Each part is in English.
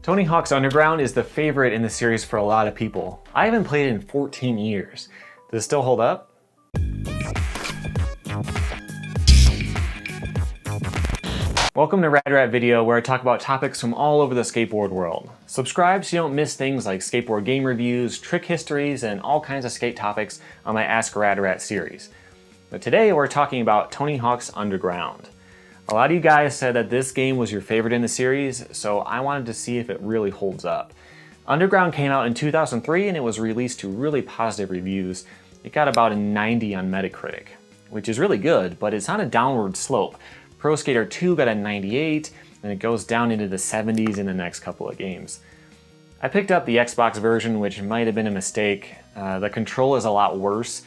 Tony Hawk's Underground is the favorite in the series for a lot of people. I haven't played it in 14 years. Does it still hold up? Welcome to Rad Rat Video, where I talk about topics from all over the skateboard world. Subscribe so you don't miss things like skateboard game reviews, trick histories, and all kinds of skate topics on my Ask Rad Rat series. But today we're talking about Tony Hawk's Underground. A lot of you guys said that this game was your favorite in the series, so I wanted to see if it really holds up. Underground came out in 2003 and it was released to really positive reviews. It got about a 90 on Metacritic, which is really good, but it's on a downward slope. Pro Skater 2 got a 98, and it goes down into the 70s in the next couple of games. I picked up the Xbox version, which might have been a mistake. The control is a lot worse.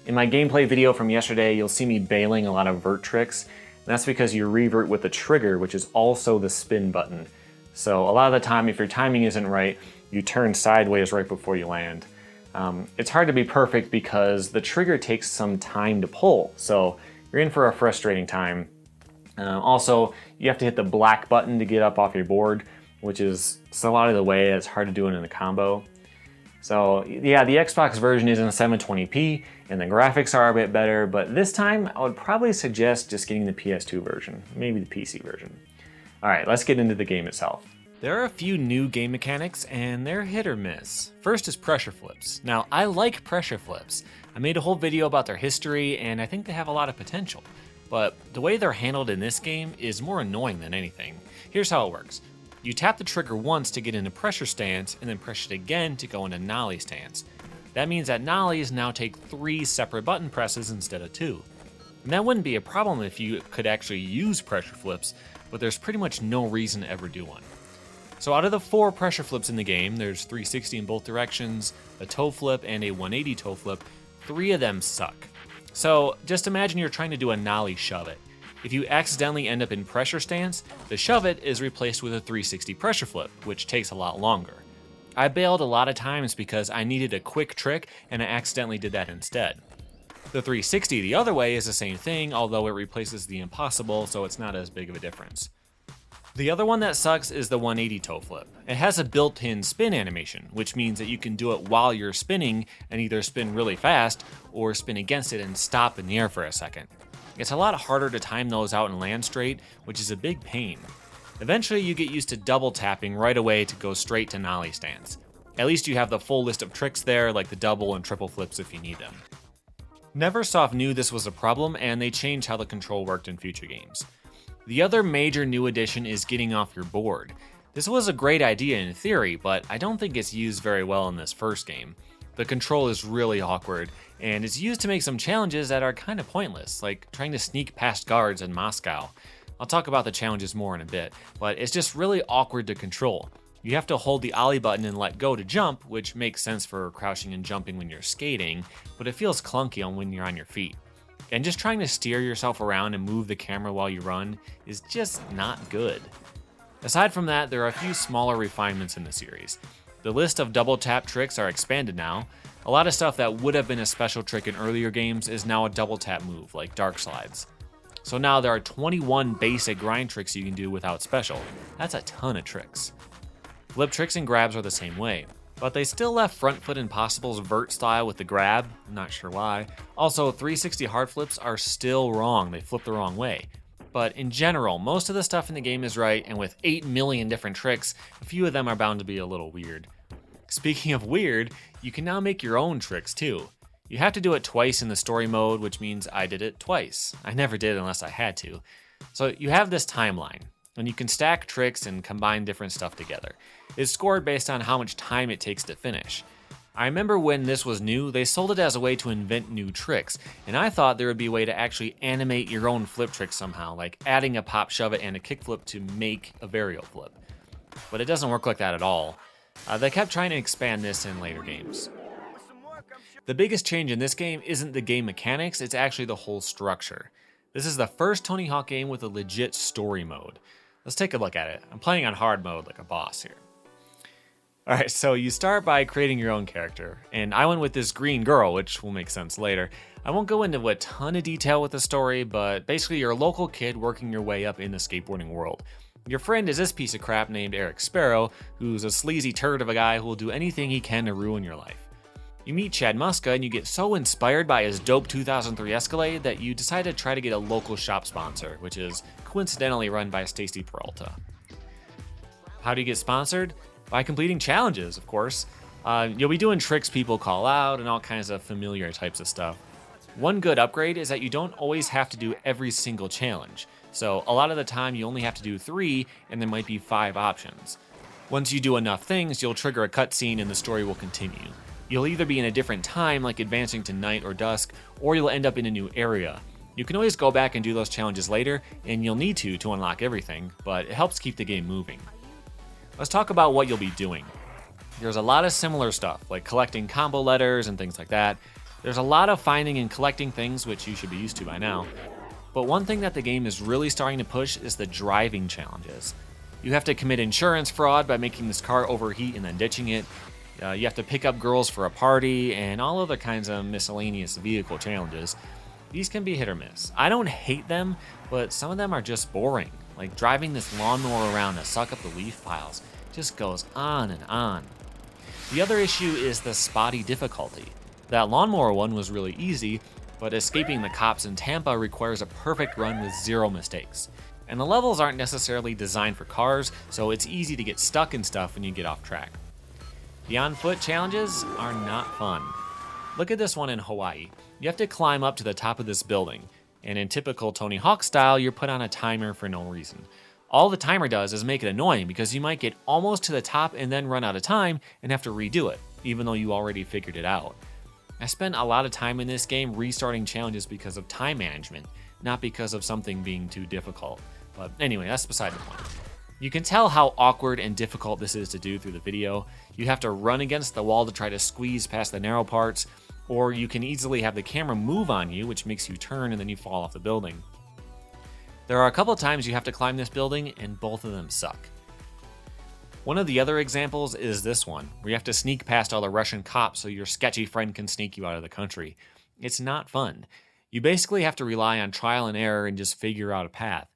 In my gameplay video from yesterday, you'll see me bailing a lot of vert tricks. And that's because you revert with the trigger, which is also the spin button. So a lot of the time, if your timing isn't right, you turn sideways right before you land. It's hard to be perfect because the trigger takes some time to pull, so you're in for a frustrating time. Also, you have to hit the black button to get up off your board, which is so out of the way, it's hard to do it in a combo. So yeah, the Xbox version is in 720p, and the graphics are a bit better, but this time I would probably suggest just getting the PS2 version, maybe the PC version. Alright, let's get into the game itself. There are a few new game mechanics, and they're hit or miss. First is pressure flips. Now, I like pressure flips. I made a whole video about their history, and I think they have a lot of potential. But the way they're handled in this game is more annoying than anything. Here's how it works. You tap the trigger once to get into pressure stance, and then press it again to go into nollie stance. That means that nollies now take 3 separate button presses instead of 2. And that wouldn't be a problem if you could actually use pressure flips, but there's pretty much no reason to ever do one. So out of the 4 pressure flips in the game, there's 360 in both directions, a toe flip, and a 180 toe flip. 3 of them suck. So just imagine you're trying to do a nollie shove it. If you accidentally end up in pressure stance, the shove it is replaced with a 360 pressure flip, which takes a lot longer. I bailed a lot of times because I needed a quick trick and I accidentally did that instead. The 360 the other way is the same thing, although it replaces the impossible, so it's not as big of a difference. The other one that sucks is the 180 toe flip. It has a built-in spin animation, which means that you can do it while you're spinning and either spin really fast or spin against it and stop in the air for a second. It's a lot harder to time those out and land straight, which is a big pain. Eventually you get used to double tapping right away to go straight to nollie stance. At least you have the full list of tricks there, like the double and triple flips if you need them. Neversoft knew this was a problem and they changed how the control worked in future games. The other major new addition is getting off your board. This was a great idea in theory, but I don't think it's used very well in this first game. The control is really awkward, and it's used to make some challenges that are kind of pointless, like trying to sneak past guards in Moscow. I'll talk about the challenges more in a bit, but it's just really awkward to control. You have to hold the ollie button and let go to jump, which makes sense for crouching and jumping when you're skating, but it feels clunky when you're on your feet. And just trying to steer yourself around and move the camera while you run is just not good. Aside from that, there are a few smaller refinements in the series. The list of double tap tricks are expanded now. A lot of stuff that would have been a special trick in earlier games is now a double tap move, like dark slides. So now there are 21 basic grind tricks you can do without special. That's a ton of tricks. Flip tricks and grabs are the same way, but they still left front foot impossible's vert style with the grab, I'm not sure why. Also, 360 hard flips are still wrong, they flip the wrong way. But in general, most of the stuff in the game is right, and with 8 million different tricks, a few of them are bound to be a little weird. Speaking of weird, you can now make your own tricks too. You have to do it twice in the story mode, which means I did it twice. I never did unless I had to. So you have this timeline, and you can stack tricks and combine different stuff together. It's scored based on how much time it takes to finish. I remember when this was new, they sold it as a way to invent new tricks, and I thought there would be a way to actually animate your own flip trick somehow, like adding a pop shove it and a kickflip to make a varial flip. But it doesn't work like that at all. They kept trying to expand this in later games. The biggest change in this game isn't the game mechanics, it's actually the whole structure. This is the first Tony Hawk game with a legit story mode. Let's take a look at it. I'm playing on hard mode like a boss here. Alright, so you start by creating your own character, and I went with this green girl, which will make sense later. I won't go into a ton of detail with the story, but basically you're a local kid working your way up in the skateboarding world. Your friend is this piece of crap named Eric Sparrow, who's a sleazy turd of a guy who will do anything he can to ruin your life. You meet Chad Muska and you get so inspired by his dope 2003 Escalade that you decide to try to get a local shop sponsor, which is coincidentally run by Stacy Peralta. How do you get sponsored? By completing challenges, of course. You'll be doing tricks people call out and all kinds of familiar types of stuff. One good upgrade is that you don't always have to do every single challenge. So a lot of the time you only have to do 3 and there might be 5 options. Once you do enough things, you'll trigger a cutscene and the story will continue. You'll either be in a different time, like advancing to night or dusk, or you'll end up in a new area. You can always go back and do those challenges later, and you'll need to unlock everything, but it helps keep the game moving. Let's talk about what you'll be doing. There's a lot of similar stuff, like collecting combo letters and things like that. There's a lot of finding and collecting things, which you should be used to by now. But one thing that the game is really starting to push is the driving challenges. You have to commit insurance fraud by making this car overheat and then ditching it. You have to pick up girls for a party, and all other kinds of miscellaneous vehicle challenges. These can be hit or miss. I don't hate them, but some of them are just boring. Like driving this lawnmower around to suck up the leaf piles. Just goes on and on. The other issue is the spotty difficulty. That lawnmower one was really easy, but escaping the cops in Tampa requires a perfect run with 0 mistakes. And the levels aren't necessarily designed for cars, so it's easy to get stuck in stuff when you get off track. The on-foot challenges are not fun. Look at this one in Hawaii. You have to climb up to the top of this building, and in typical Tony Hawk style, you're put on a timer for no reason. All the timer does is make it annoying because you might get almost to the top and then run out of time and have to redo it, even though you already figured it out. I spent a lot of time in this game restarting challenges because of time management, not because of something being too difficult. But anyway, that's beside the point. You can tell how awkward and difficult this is to do through the video. You have to run against the wall to try to squeeze past the narrow parts, or you can easily have the camera move on you, which makes you turn and then you fall off the building. There are a couple of times you have to climb this building, and both of them suck. One of the other examples is this one, where you have to sneak past all the Russian cops so your sketchy friend can sneak you out of the country. It's not fun. You basically have to rely on trial and error and just figure out a path.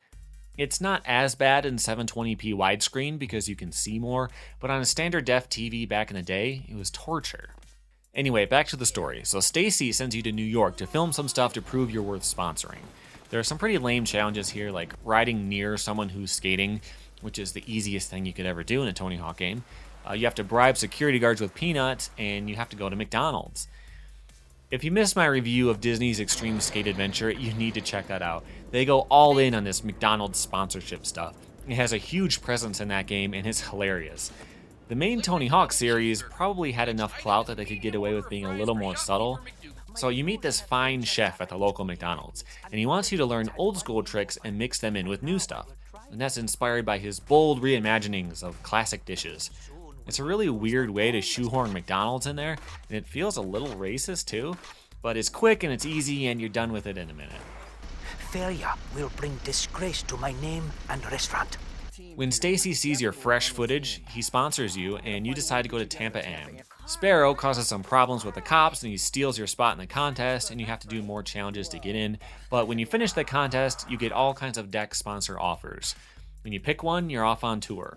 It's not as bad in 720p widescreen because you can see more, but on a standard def TV back in the day, it was torture. Anyway, back to the story. So Stacy sends you to New York to film some stuff to prove you're worth sponsoring. There are some pretty lame challenges here, like riding near someone who's skating, which is the easiest thing you could ever do in a Tony Hawk game. You have to bribe security guards with peanuts, and you have to go to McDonald's. If you missed my review of Disney's Extreme Skate Adventure, you need to check that out. They go all in on this McDonald's sponsorship stuff. It has a huge presence in that game, and it's hilarious. The main Tony Hawk series probably had enough clout that they could get away with being a little more subtle. So you meet this fine chef at the local McDonald's, and he wants you to learn old school tricks and mix them in with new stuff. And that's inspired by his bold reimaginings of classic dishes. It's a really weird way to shoehorn McDonald's in there, and it feels a little racist too, but it's quick and it's easy and you're done with it in a minute. Failure will bring disgrace to my name and restaurant. When Stacy sees your fresh footage, he sponsors you and you decide to go to Tampa Am. Sparrow causes some problems with the cops and he steals your spot in the contest and you have to do more challenges to get in, but when you finish the contest, you get all kinds of deck sponsor offers. When you pick one, you're off on tour.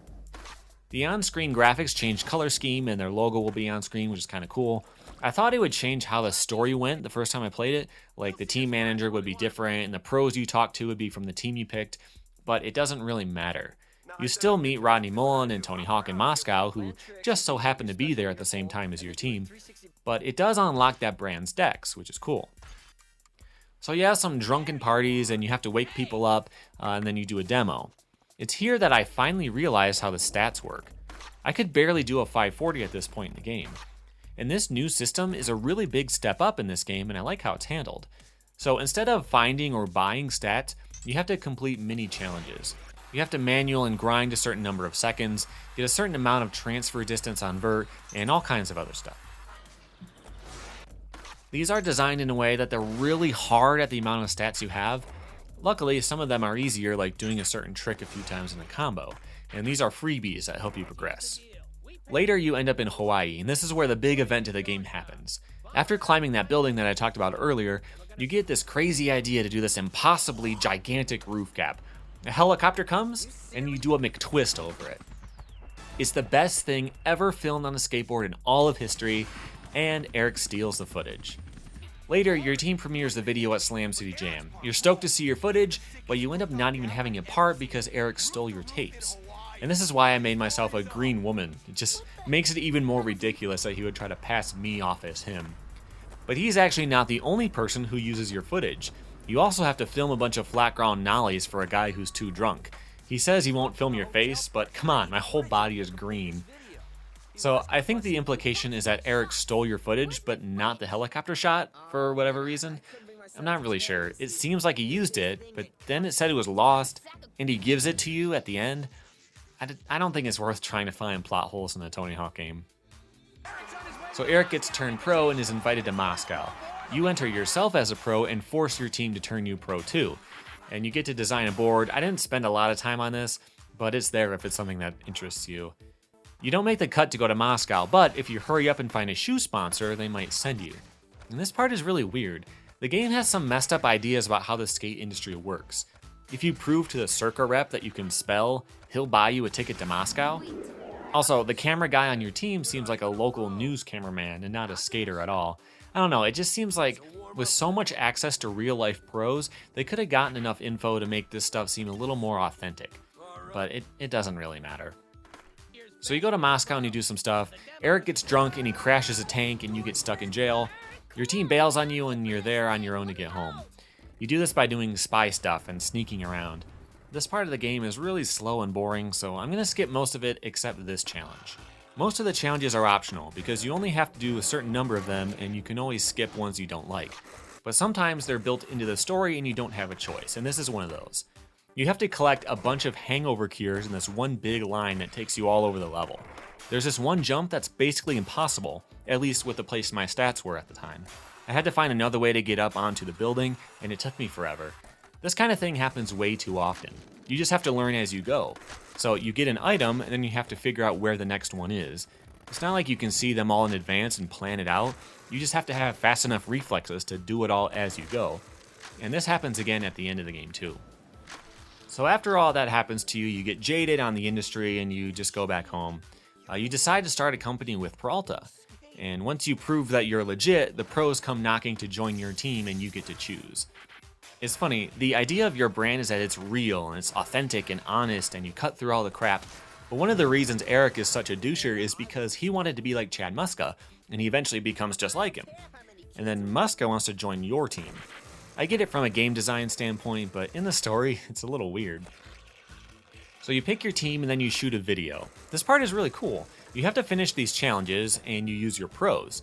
The on-screen graphics change color scheme and their logo will be on screen, which is kind of cool. I thought it would change how the story went the first time I played it, like the team manager would be different and the pros you talk to would be from the team you picked, but it doesn't really matter. You still meet Rodney Mullen and Tony Hawk in Moscow, who just so happen to be there at the same time as your team, but it does unlock that brand's decks, which is cool. So you have some drunken parties and you have to wake people up, and then you do a demo. It's here that I finally realized how the stats work. I could barely do a 540 at this point in the game. And this new system is a really big step up in this game, and I like how it's handled. So instead of finding or buying stats, you have to complete mini challenges. You have to manual and grind a certain number of seconds, get a certain amount of transfer distance on vert, and all kinds of other stuff. These are designed in a way that they're really hard at the amount of stats you have. Luckily, some of them are easier, like doing a certain trick a few times in a combo, and these are freebies that help you progress. Later, you end up in Hawaii, and this is where the big event of the game happens. After climbing that building that I talked about earlier, you get this crazy idea to do this impossibly gigantic roof gap. A helicopter comes, and you do a McTwist over it. It's the best thing ever filmed on a skateboard in all of history, and Eric steals the footage. Later, your team premieres the video at Slam City Jam. You're stoked to see your footage, but you end up not even having a part because Eric stole your tapes. And this is why I made myself a green woman. It just makes it even more ridiculous that he would try to pass me off as him. But he's actually not the only person who uses your footage. You also have to film a bunch of flat ground nollies for a guy who's too drunk. He says he won't film your face, but come on, my whole body is green. So I think the implication is that Eric stole your footage, but not the helicopter shot, for whatever reason. I'm not really sure. It seems like he used it, but then it said it was lost, and he gives it to you at the end. I don't think it's worth trying to find plot holes in the Tony Hawk game. So Eric gets turned pro and is invited to Moscow. You enter yourself as a pro and force your team to turn you pro too. And you get to design a board. I didn't spend a lot of time on this, but it's there if it's something that interests you. You don't make the cut to go to Moscow, but if you hurry up and find a shoe sponsor, they might send you. And this part is really weird. The game has some messed up ideas about how the skate industry works. If you prove to the Circa rep that you can spell, he'll buy you a ticket to Moscow. Also, the camera guy on your team seems like a local news cameraman and not a skater at all. I don't know, it just seems like with so much access to real life pros, they could have gotten enough info to make this stuff seem a little more authentic. But it doesn't really matter. So you go to Moscow and you do some stuff. Eric gets drunk and he crashes a tank and you get stuck in jail. Your team bails on you and you're there on your own to get home. You do this by doing spy stuff and sneaking around. This part of the game is really slow and boring, so I'm going to skip most of it except this challenge. Most of the challenges are optional because you only have to do a certain number of them and you can always skip ones you don't like. But sometimes they're built into the story and you don't have a choice, and this is one of those. You have to collect a bunch of hangover cures in this one big line that takes you all over the level. There's this one jump that's basically impossible, at least with the place my stats were at the time. I had to find another way to get up onto the building, and it took me forever. This kind of thing happens way too often. You just have to learn as you go. So you get an item, and then you have to figure out where the next one is. It's not like you can see them all in advance and plan it out. You just have to have fast enough reflexes to do it all as you go. And this happens again at the end of the game too. So after all that happens to you, you get jaded on the industry and you just go back home. You decide to start a company with Peralta. And once you prove that you're legit, the pros come knocking to join your team and you get to choose. It's funny, the idea of your brand is that it's real and it's authentic and honest and you cut through all the crap. But one of the reasons Eric is such a doucher is because he wanted to be like Chad Muska, and he eventually becomes just like him. And then Muska wants to join your team. I get it from a game design standpoint, but in the story, it's a little weird. So you pick your team and then you shoot a video. This part is really cool. You have to finish these challenges and you use your pros.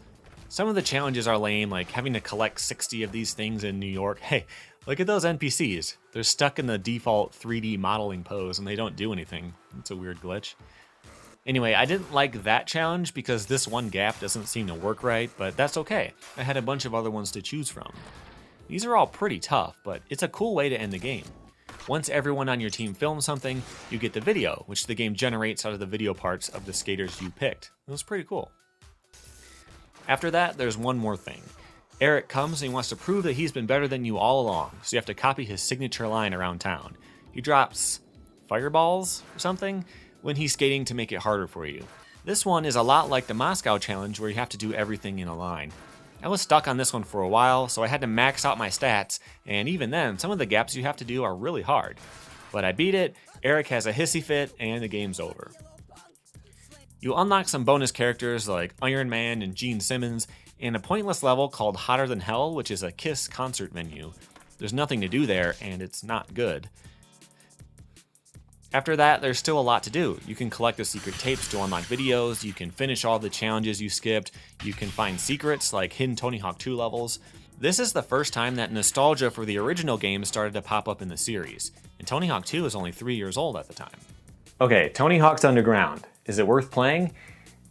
Some of the challenges are lame, like having to collect 60 of these things in New York. Hey, look at those NPCs. They're stuck in the default 3D modeling pose and they don't do anything. It's a weird glitch. Anyway, I didn't like that challenge because this one gap doesn't seem to work right, but that's okay. I had a bunch of other ones to choose from. These are all pretty tough, but it's a cool way to end the game. Once everyone on your team films something, you get the video, which the game generates out of the video parts of the skaters you picked. It was pretty cool. After that, there's one more thing. Eric comes and he wants to prove that he's been better than you all along, so you have to copy his signature line around town. He drops fireballs or something when he's skating to make it harder for you. This one is a lot like the Moscow challenge where you have to do everything in a line. I was stuck on this one for a while, so I had to max out my stats, and even then, some of the gaps you have to do are really hard. But I beat it, Eric has a hissy fit, and the game's over. You unlock some bonus characters like Iron Man and Gene Simmons, and a pointless level called Hotter Than Hell, which is a Kiss concert venue. There's nothing to do there, and it's not good. After that, there's still a lot to do. You can collect the secret tapes to unlock videos, you can finish all the challenges you skipped, you can find secrets like hidden Tony Hawk 2 levels. This is the first time that nostalgia for the original game started to pop up in the series, and Tony Hawk 2 is only 3 years old at the time. Okay, Tony Hawk's Underground. Is it worth playing?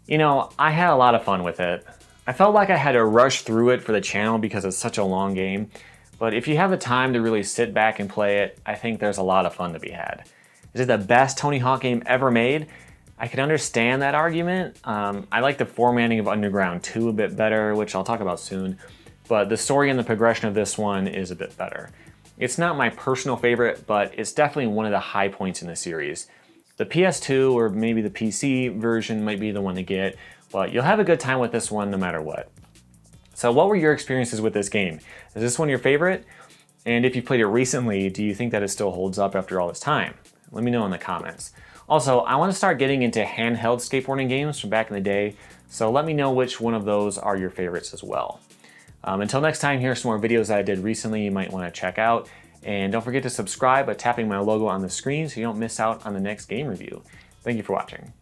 You know, I had a lot of fun with it. I felt like I had to rush through it for the channel because it's such a long game, but if you have the time to really sit back and play it, I think there's a lot of fun to be had. Is it the best Tony Hawk game ever made? I can understand that argument. I like the formatting of Underground 2 a bit better, which I'll talk about soon, but the story and the progression of this one is a bit better. It's not my personal favorite, but it's definitely one of the high points in the series. The PS2 or maybe the PC version might be the one to get, but you'll have a good time with this one no matter what. So what were your experiences with this game? Is this one your favorite? And if you played it recently, do you think that it still holds up after all this time? Let me know in the comments. Also, I want to start getting into handheld skateboarding games from back in the day, so let me know which one of those are your favorites as well. Until next time, here are some more videos that I did recently you might want to check out. And don't forget to subscribe by tapping my logo on the screen so you don't miss out on the next game review. Thank you for watching.